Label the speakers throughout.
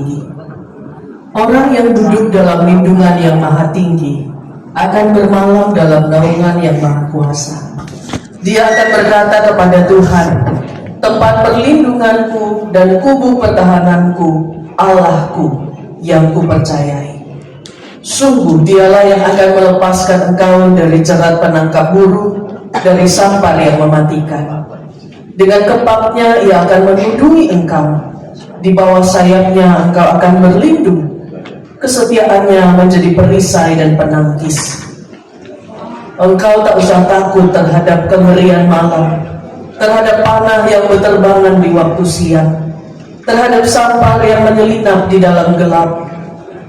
Speaker 1: Tinggi. Orang yang duduk dalam lindungan Yang Maha Tinggi akan bermalam dalam naungan Yang Maha Kuasa. Dia akan berkata kepada Tuhan, tempat perlindunganku dan kubu pertahananku, Allahku yang kupercayai. Sungguh dialah yang akan melepaskan engkau dari jerat penangkap burung, dari sampar yang mematikan. Dengan kepaknya ia akan melindungi engkau, di bawah sayapnya engkau akan berlindung. Kesetiaannya menjadi perisai dan penangkis. Engkau tak usah takut terhadap kengerian malam, terhadap panah yang berterbangan di waktu siang, terhadap sampar yang menyelinap di dalam gelap,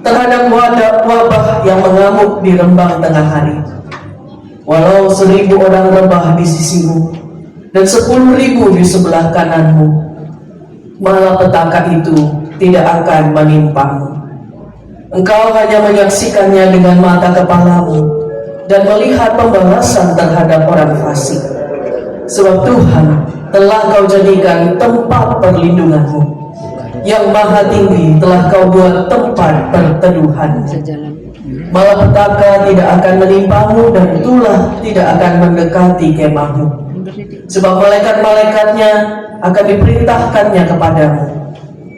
Speaker 1: terhadap wabah yang mengamuk di rembang tengah hari. Walau 1000 orang rebah di sisimu dan 10.000 di sebelah kananmu, malapetaka itu tidak akan menimpamu. Engkau hanya menyaksikannya dengan mata kepalamu dan melihat pembalasan terhadap orang fasik. Sebab Tuhan telah kau jadikan tempat perlindunganmu, Yang Maha Tinggi telah kau buat tempat perteduhanmu. Malapetaka tidak akan menimpamu dan tulah tidak akan mendekati kemahmu. Sebab malaikat-malaikatnya akan diperintahkannya kepadamu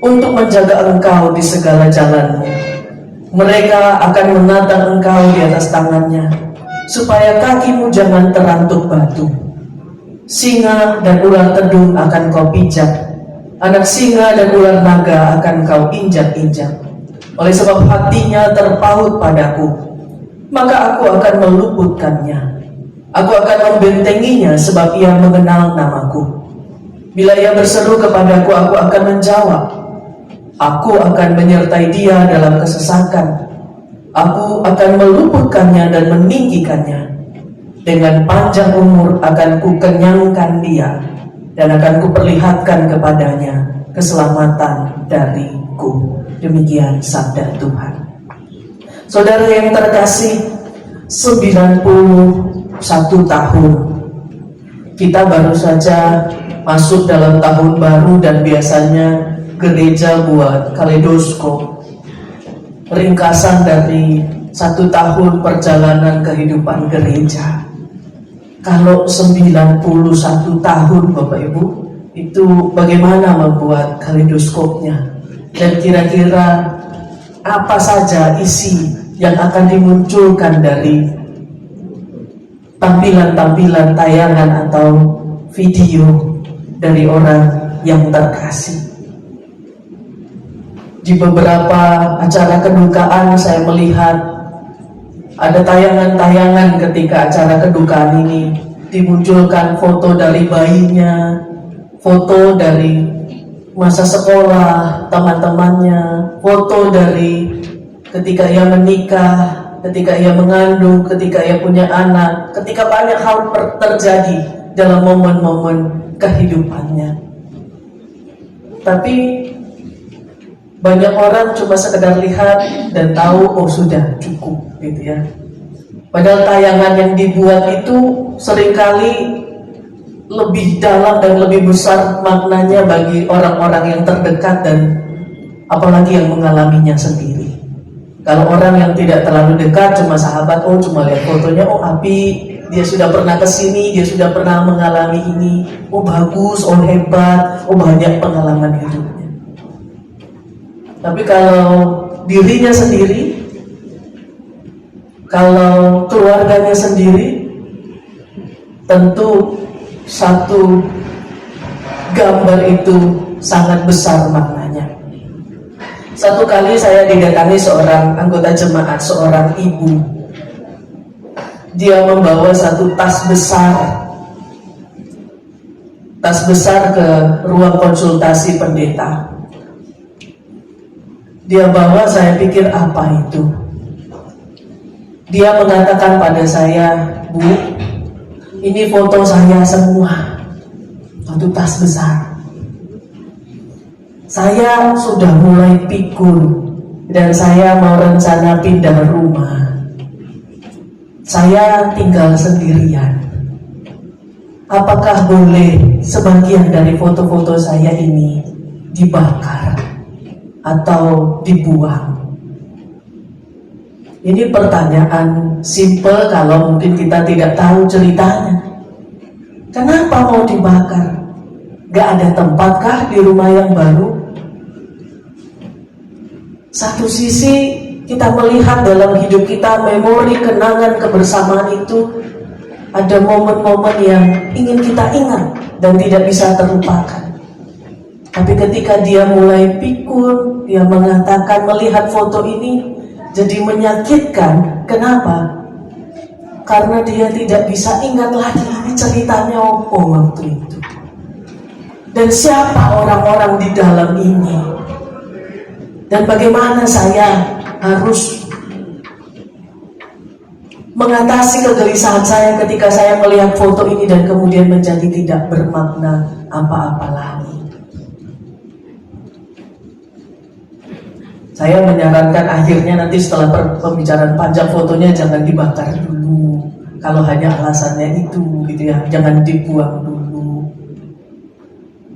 Speaker 1: untuk menjaga engkau di segala jalanmu. Mereka akan menatang engkau di atas tangannya, supaya kakimu jangan terantuk batu. Singa dan ular tedung akan kau pijak, anak singa dan ular naga akan kau injak-injak. Oleh sebab hatinya terpaut padaku, maka aku akan meluputkannya. Aku akan membentenginya sebab ia mengenal namaku. Bila ia berseru kepadaku, aku akan menjawab. Aku akan menyertai dia dalam kesesakan. Aku akan meluputkannya dan meninggikannya. Dengan panjang umur akan kukenyangkan dia, dan akan kuperlihatkan kepadanya keselamatan dariku. Demikian sabda Tuhan. Saudara yang terkasih, 91 tahun kita baru saja masuk dalam tahun baru, dan biasanya gereja buat kaleidoskop, ringkasan dari 1 tahun perjalanan kehidupan gereja. Kalau 91 tahun Bapak Ibu, itu bagaimana membuat kaleidoskopnya, dan kira-kira apa saja isi yang akan dimunculkan dari tampilan-tampilan tayangan atau video dari orang yang terkasih. Di beberapa acara kedukaan saya melihat ada tayangan-tayangan ketika acara kedukaan ini dimunculkan foto dari bayinya, foto dari masa sekolah teman-temannya, foto dari ketika ia menikah, ketika ia mengandung, ketika ia punya anak, ketika banyak hal terjadi dalam momen-momen kehidupannya. Tapi banyak orang cuma sekedar lihat dan tahu, oh sudah cukup gitu ya. Padahal tayangan yang dibuat itu seringkali lebih dalam dan lebih besar maknanya bagi orang-orang yang terdekat dan apalagi yang mengalaminya sendiri. Kalau orang yang tidak terlalu dekat, cuma sahabat, oh cuma lihat fotonya, oh api, dia sudah pernah kesini, dia sudah pernah mengalami ini, oh bagus, oh hebat, oh banyak pengalaman hidupnya. Tapi kalau dirinya sendiri, kalau keluarganya sendiri, tentu satu gambar itu sangat besar maknanya. Satu kali saya didatangi seorang anggota jemaat, seorang ibu. Dia membawa satu tas besar ke ruang konsultasi pendeta. Dia bawa, saya pikir apa itu? Dia mengatakan pada saya, Bu, ini foto saya semua, satu tas besar. Saya sudah mulai pikun dan saya mau rencana pindah rumah. Saya tinggal sendirian. Apakah boleh sebagian dari foto-foto saya ini dibakar atau dibuang? Ini pertanyaan simple kalau mungkin kita tidak tahu ceritanya. Kenapa mau dibakar? Gak ada tempatkah di rumah yang baru? Satu sisi kita melihat dalam hidup kita memori kenangan kebersamaan itu, ada momen-momen yang ingin kita ingat dan tidak bisa terlupakan. Tapi ketika dia mulai pikun, dia mengatakan melihat foto ini jadi menyakitkan. Kenapa? Karena dia tidak bisa ingat lagi ini ceritanya apa waktu itu. Dan siapa orang-orang di dalam ini. Dan bagaimana saya harus mengatasi kegelisahan saya ketika saya melihat foto ini dan kemudian menjadi tidak bermakna apa-apa lagi. Saya menyarankan akhirnya nanti setelah pembicaraan panjang fotonya jangan dibakar dulu. Kalau hanya alasannya itu gitu ya, jangan dibuang dulu.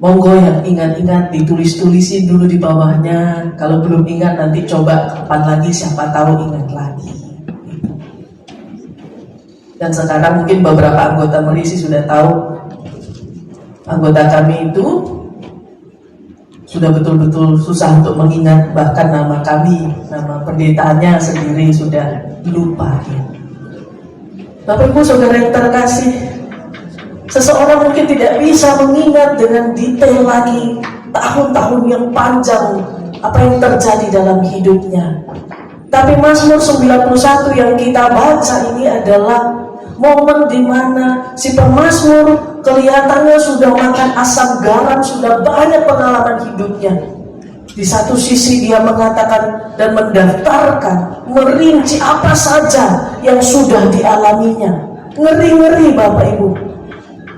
Speaker 1: Monggo yang ingat-ingat ditulis-tulisin dulu di bawahnya. Kalau belum ingat nanti coba kapan lagi, siapa tahu ingat lagi. Dan sekarang mungkin beberapa anggota Merisi sudah tahu anggota kami itu sudah betul-betul susah untuk mengingat, bahkan nama kami, nama pendetaannya sendiri sudah lupa. Bapak Ibu Saudara yang terkasih, seseorang mungkin tidak bisa mengingat dengan detail lagi tahun-tahun yang panjang apa yang terjadi dalam hidupnya. Tapi Mazmur 91 yang kita baca ini adalah momen di mana si pemazmur kelihatannya sudah makan asam garam, sudah banyak pengalaman hidupnya. Di satu sisi dia mengatakan dan mendaftarkan, merinci apa saja yang sudah dialaminya. Ngeri-ngeri Bapak Ibu.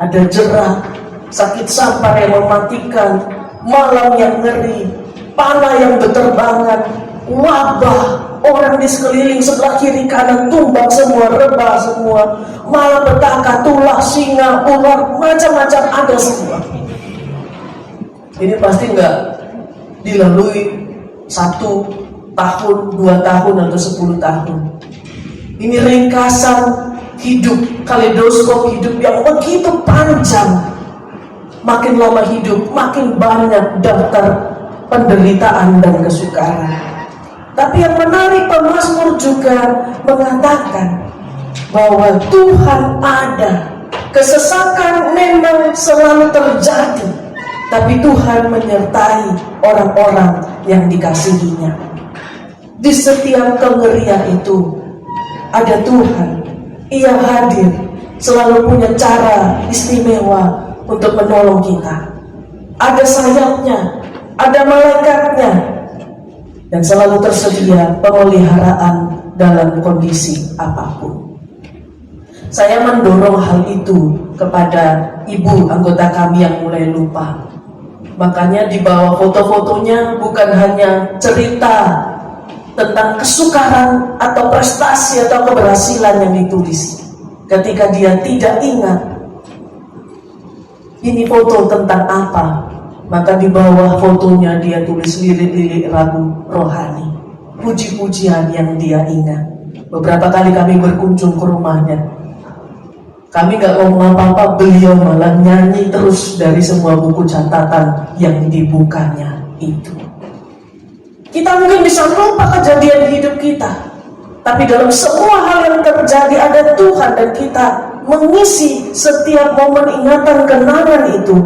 Speaker 1: Ada jerat, sakit sampar yang mematikan, malam yang ngeri, panah yang berterbangan, wabah, orang di sekeliling sebelah kiri kanan tumbang semua, rebah semua, malapetaka, tulah, singa, ular, macam-macam ada semua. Ini pasti enggak dilalui 1 tahun, 2 tahun atau 10 tahun. Ini ringkasan hidup, kaleidoskop hidup yang begitu panjang. Makin lama hidup, makin banyak daftar penderitaan dan kesukaran. Tapi yang menarik, pemazmur juga mengatakan bahwa Tuhan ada. Kesesakan memang selalu terjadi, tapi Tuhan menyertai orang-orang yang dikasihinya. Di setiap kengerian itu ada Tuhan. Ia hadir, selalu punya cara istimewa untuk menolong kita. Ada sayapnya, ada malaikatnya, dan selalu tersedia pemeliharaan dalam kondisi apapun. Saya mendorong hal itu kepada ibu anggota kami yang mulai lupa. Makanya di bawah foto-fotonya bukan hanya cerita tentang kesukaran atau prestasi atau keberhasilan yang ditulis. Ketika dia tidak ingat ini foto tentang apa, maka di bawah fotonya dia tulis lirik-lirik lagu rohani, puji-pujian yang dia ingat. Beberapa kali kami berkunjung ke rumahnya, kami gak ngomong apa-apa, beliau malah nyanyi terus dari semua buku catatan yang dibukanya itu. Kita mungkin bisa lupa kejadian hidup kita, tapi dalam semua hal yang terjadi ada Tuhan, dan kita mengisi setiap momen ingatan kenangan itu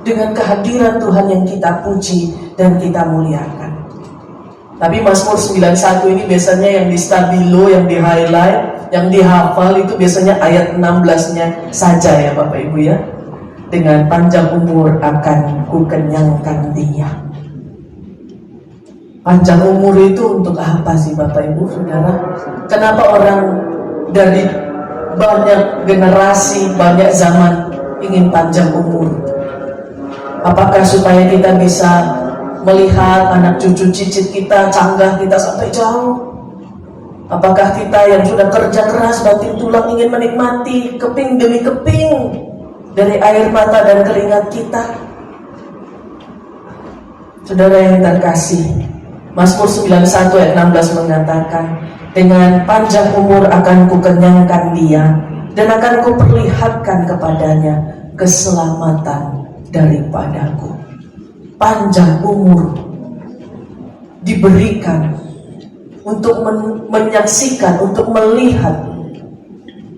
Speaker 1: dengan kehadiran Tuhan yang kita puji dan kita muliakan. Tapi Mazmur 91 ini biasanya yang di stabilo, yang di highlight, yang dihafal itu biasanya ayat 16-nya saja ya Bapak Ibu ya. Dengan panjang umur akan kukenyangkan dia. Panjang umur itu untuk apa sih Bapak Ibu Saudara? Kenapa orang dari banyak generasi, banyak zaman ingin panjang umur? Apakah supaya kita bisa melihat anak cucu cicit kita, canggah kita sampai jauh? Apakah kita yang sudah kerja keras, banting tulang ingin menikmati keping demi keping dari air mata dan keringat kita? Saudara yang terkasih, Mazmur 91 ayat 16 mengatakan, dengan panjang umur akan kukenyangkan dia, dan akan kuperlihatkan kepadanya keselamatan daripadaku. Panjang umur diberikan untuk menyaksikan, untuk melihat,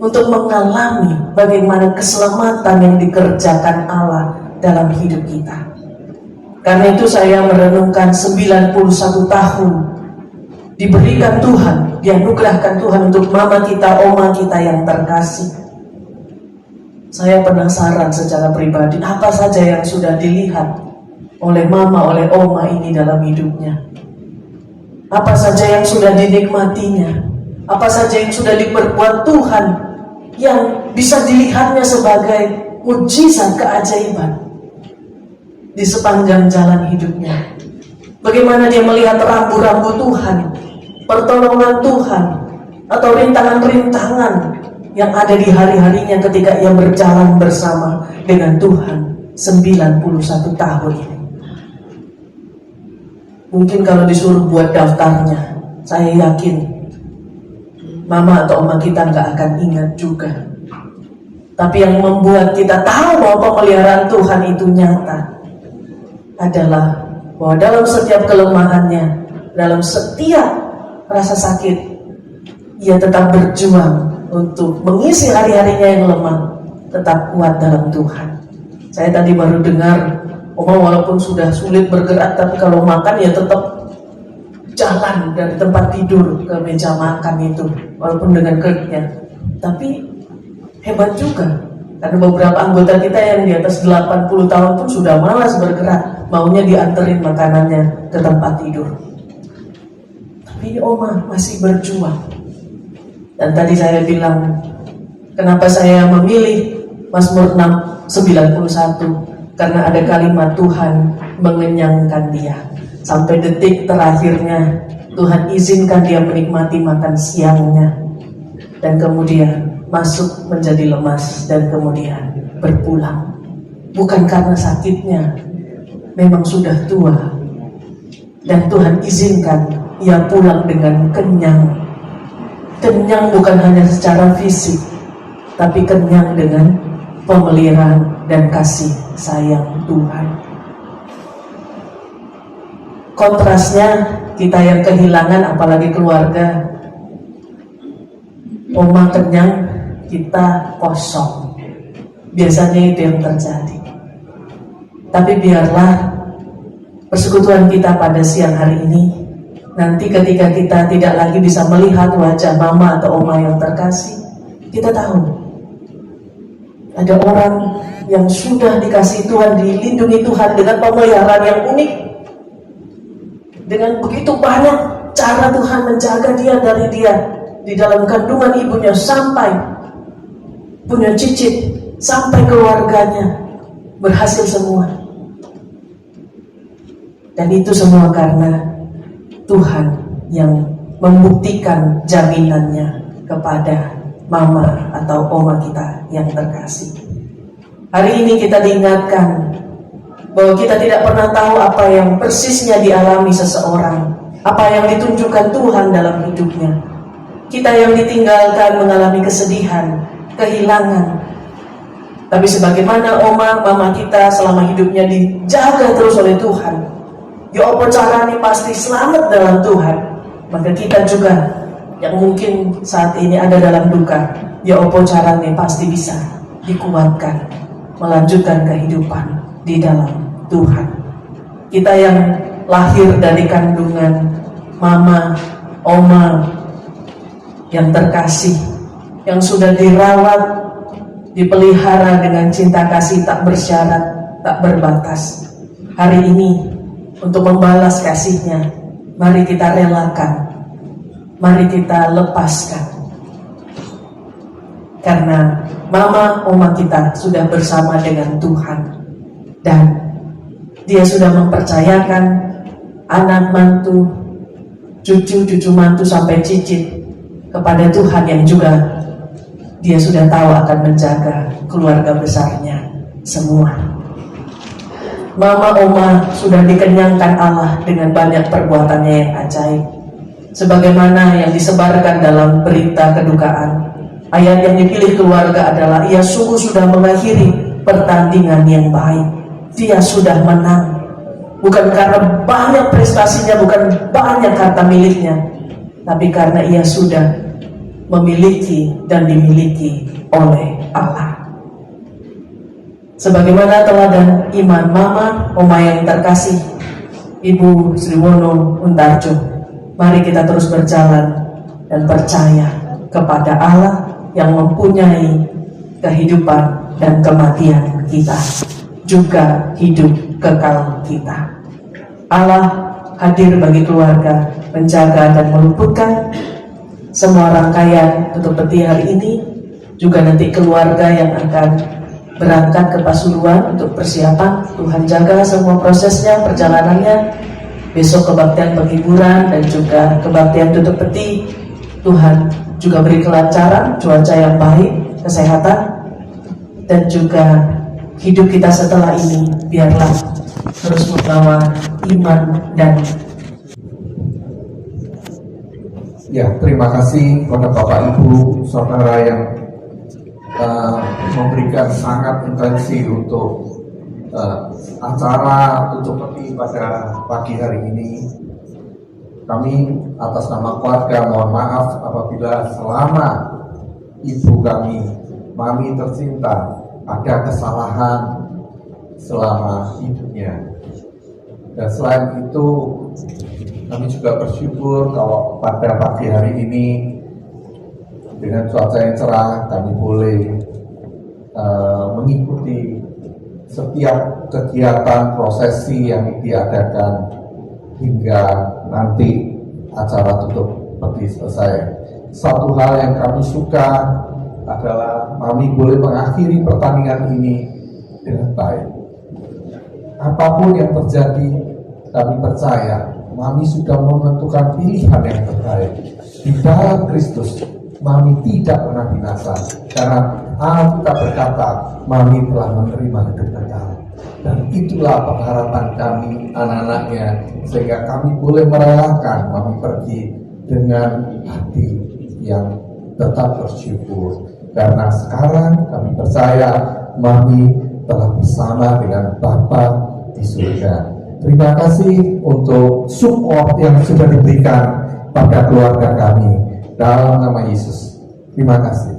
Speaker 1: untuk mengalami bagaimana keselamatan yang dikerjakan Allah dalam hidup kita. Karena itu saya merenungkan 91 tahun diberikan Tuhan, dianugerahkan Tuhan untuk mama kita, oma kita yang terkasih. Saya penasaran secara pribadi, apa saja yang sudah dilihat oleh mama, oleh oma ini dalam hidupnya. Apa saja yang sudah dinikmatinya, apa saja yang sudah diperbuat Tuhan, yang bisa dilihatnya sebagai mujizat keajaiban di sepanjang jalan hidupnya. Bagaimana dia melihat rambu-rambu Tuhan, pertolongan Tuhan, atau rintangan-rintangan yang ada di hari-harinya ketika ia berjalan bersama dengan Tuhan 91 tahun ini. Mungkin kalau disuruh buat daftarnya, saya yakin mama atau oma kita nggak akan ingat juga. Tapi yang membuat kita tahu bahwa pemeliharaan Tuhan itu nyata adalah bahwa dalam setiap kelemahannya, dalam setiap rasa sakit, ia tetap berjuang untuk mengisi hari-harinya yang lemah, tetap kuat dalam Tuhan. Saya tadi baru dengar, oma walaupun sudah sulit bergerak, tapi kalau makan ya tetap jalan dari tempat tidur ke meja makan itu, walaupun dengan keriknya. Tapi hebat juga, karena beberapa anggota kita yang di atas 80 tahun pun sudah malas bergerak, maunya dianterin makanannya ke tempat tidur. Tapi oma masih berjuang. Dan tadi saya bilang, kenapa saya memilih Mazmur 91, karena ada kalimat Tuhan mengenyangkan dia. Sampai detik terakhirnya Tuhan izinkan dia menikmati makan siangnya, dan kemudian masuk menjadi lemas, dan kemudian berpulang. Bukan karena sakitnya, memang sudah tua, dan Tuhan izinkan ia pulang dengan kenyang. Kenyang bukan hanya secara fisik, tapi kenyang dengan pemeliharaan dan kasih sayang Tuhan. Kontrasnya, kita yang kehilangan, apalagi keluarga, oma kenyang, kita kosong. Biasanya itu yang terjadi. Tapi biarlah persekutuan kita pada siang hari ini, nanti ketika kita tidak lagi bisa melihat wajah mama atau oma yang terkasih, kita tahu ada orang yang sudah dikasih Tuhan, dilindungi Tuhan dengan pemeliharaan yang unik, dengan begitu banyak cara Tuhan menjaga dia dari dia di dalam kandungan ibunya sampai punya cicit, sampai keluarganya berhasil semua. Dan itu semua karena Tuhan yang membuktikan jaminannya kepada mama atau oma kita yang terkasih. Hari ini kita diingatkan bahwa kita tidak pernah tahu apa yang persisnya dialami seseorang, apa yang ditunjukkan Tuhan dalam hidupnya. Kita yang ditinggalkan mengalami kesedihan, kehilangan. Tapi sebagaimana oma, mama kita selama hidupnya dijaga terus oleh Tuhan, ya apa caranya pasti selamat dalam Tuhan, maka kita juga yang mungkin saat ini ada dalam duka, ya apa caranya pasti bisa dikuatkan, melanjutkan kehidupan di dalam Tuhan. Kita yang lahir dari kandungan mama, oma yang terkasih, yang sudah dirawat, dipelihara dengan cinta kasih tak bersyarat, tak berbatas. Hari ini untuk membalas kasihnya, mari kita relakan, mari kita lepaskan. Karena mama, oma kita sudah bersama dengan Tuhan, dan dia sudah mempercayakan anak mantu, cucu mantu sampai cicit kepada Tuhan yang juga dia sudah tahu akan menjaga keluarga besarnya semua. Mama Oma sudah dikenyangkan Allah dengan banyak perbuatannya yang ajaib. Sebagaimana yang disebarkan dalam berita kedukaan, ayat yang dipilih keluarga adalah ia sungguh sudah mengakhiri pertandingan yang baik. Dia sudah menang. Bukan karena banyak prestasinya, bukan banyak harta miliknya, tapi karena ia sudah memiliki dan dimiliki oleh Allah. Sebagaimana teladan iman Mama Oma yang terkasih, Ibu Sriwono Untarjo, mari kita terus berjalan dan percaya kepada Allah yang mempunyai kehidupan dan kematian kita, juga hidup kekal kita. Allah hadir bagi keluarga, menjaga dan meluputkan semua rangkaian tutup peti hari ini, juga nanti keluarga yang akan berangkat ke Pasuruan untuk persiapan. Tuhan jaga semua prosesnya, perjalanannya. Besok kebaktian penghiburan dan juga kebaktian tutup peti. Tuhan juga beri kelancaran, cuaca yang baik, kesehatan, dan juga hidup kita setelah ini biarlah terus membawa iman dan
Speaker 2: terima kasih kepada Bapak Ibu Saudara yang memberikan sangat intensif untuk acara tutup peti pada pagi hari ini. Kami atas nama keluarga mohon maaf apabila selama ibu kami, Mami tercinta, ada kesalahan selama hidupnya. Dan selain itu, kami juga bersyukur kalau pada pagi hari ini dengan cuaca yang cerah kami boleh mengikuti setiap kegiatan prosesi yang diadakan hingga nanti acara tutup peti selesai. Satu hal yang kami suka adalah Mami boleh mengakhiri pertandingan ini dengan baik. Apapun yang terjadi, kami percaya Mami sudah menentukan pilihan yang terbaik. Di dalam Kristus, Mami tidak pernah binasa. Karena Alkitab berkata, Mami telah menerima hidup kekal. Dan itulah pengharapan kami, anak-anaknya, sehingga kami boleh merelakan Mami pergi dengan hati yang tetap bersyukur. Karena sekarang kami percaya Mami telah bersama dengan Bapa di surga. Terima kasih untuk support yang sudah diberikan pada keluarga kami dalam nama Yesus. Terima kasih.